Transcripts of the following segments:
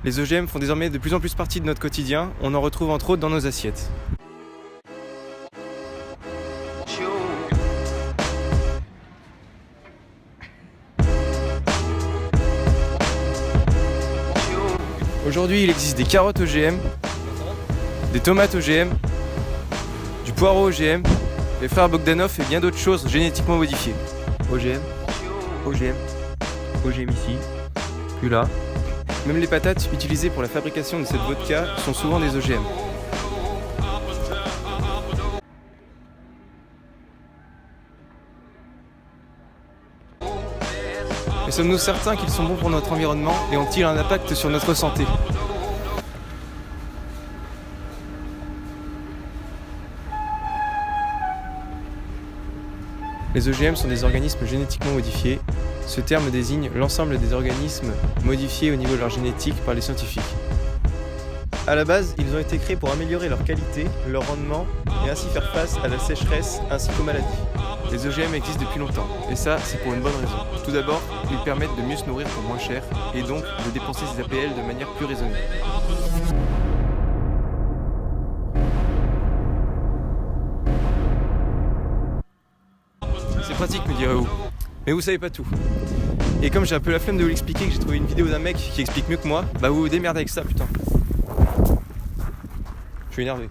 Les OGM font désormais de plus en plus partie de notre quotidien, on en retrouve entre autres dans nos assiettes. Aujourd'hui, il existe des carottes OGM, des tomates OGM, du poireau OGM, les frères Bogdanov et bien d'autres choses génétiquement modifiées. OGM, OGM, OGM ici, puis là. Même les patates utilisées pour la fabrication de cette vodka sont souvent des OGM. Mais sommes-nous certains qu'ils sont bons pour notre environnement et ont-ils un impact sur notre santé ? Les OGM sont des organismes génétiquement modifiés. Ce terme désigne l'ensemble des organismes modifiés au niveau de leur génétique par les scientifiques. À la base, ils ont été créés pour améliorer leur qualité, leur rendement et ainsi faire face à la sécheresse ainsi qu'aux maladies. Les OGM existent depuis longtemps et ça, c'est pour une bonne raison. Tout d'abord, ils permettent de mieux se nourrir pour moins cher et donc de dépenser ses APL de manière plus raisonnée. C'est pratique, me direz-vous. Mais vous savez pas tout. Et comme j'ai un peu la flemme de vous l'expliquer, que j'ai trouvé une vidéo d'un mec qui explique mieux que moi, bah vous vous démerdez avec ça, putain. Je suis énervé.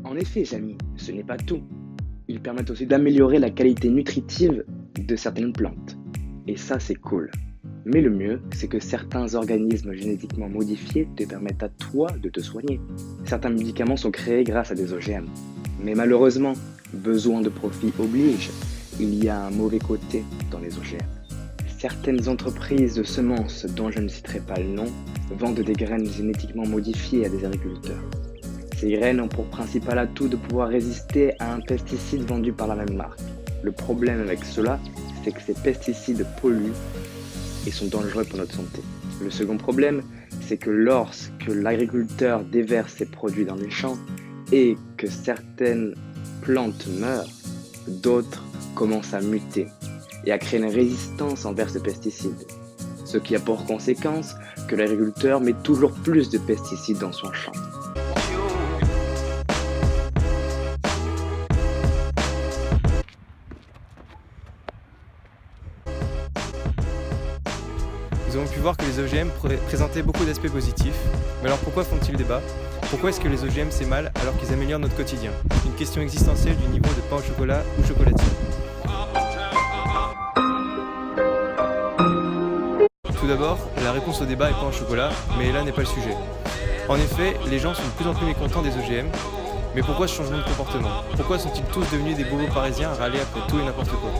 En effet, Jamy, ce n'est pas tout. Ils permettent aussi d'améliorer la qualité nutritive de certaines plantes. Et ça, c'est cool. Mais le mieux, c'est que certains organismes génétiquement modifiés te permettent à toi de te soigner. Certains médicaments sont créés grâce à des OGM. Mais malheureusement, besoin de profit oblige, il y a un mauvais côté dans les OGM. Certaines entreprises de semences, dont je ne citerai pas le nom, vendent des graines génétiquement modifiées à des agriculteurs. Ces graines ont pour principal atout de pouvoir résister à un pesticide vendu par la même marque. Le problème avec cela, c'est que ces pesticides polluent et sont dangereux pour notre santé. Le second problème, c'est que lorsque l'agriculteur déverse ses produits dans les champs et que certaines plantes meurent, d'autres commencent à muter et à créer une résistance envers ces pesticides. Ce qui a pour conséquence que l'agriculteur met toujours plus de pesticides dans son champ. Nous avons pu voir que les OGM présentaient beaucoup d'aspects positifs. Mais alors pourquoi font-ils débat ? Pourquoi est-ce que les OGM c'est mal alors qu'ils améliorent notre quotidien ? Une question existentielle du niveau de pain au chocolat ou chocolatine. Tout d'abord, la réponse au débat est pain au chocolat, mais là n'est pas le sujet. En effet, les gens sont de plus en plus mécontents des OGM. Mais pourquoi ce changement de comportement ? Pourquoi sont-ils tous devenus des bobos parisiens à râler après tout et n'importe quoi ?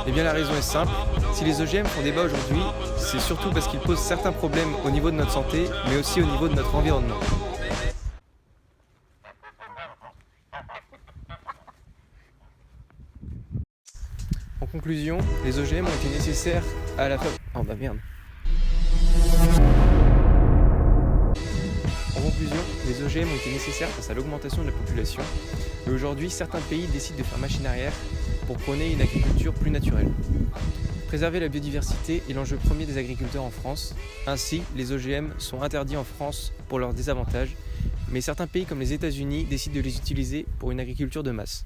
Eh bien la raison est simple, si les OGM font débat aujourd'hui, c'est surtout parce qu'ils posent certains problèmes au niveau de notre santé, mais aussi au niveau de notre environnement. En conclusion, les OGM ont été nécessaires à la En conclusion, les OGM ont été nécessaires face à l'augmentation de la population, mais aujourd'hui, certains pays décident de faire machine arrière pour prôner une agriculture plus naturelle. Préserver la biodiversité est l'enjeu premier des agriculteurs en France. Ainsi, les OGM sont interdits en France pour leurs désavantages, mais certains pays comme les États-Unis décident de les utiliser pour une agriculture de masse.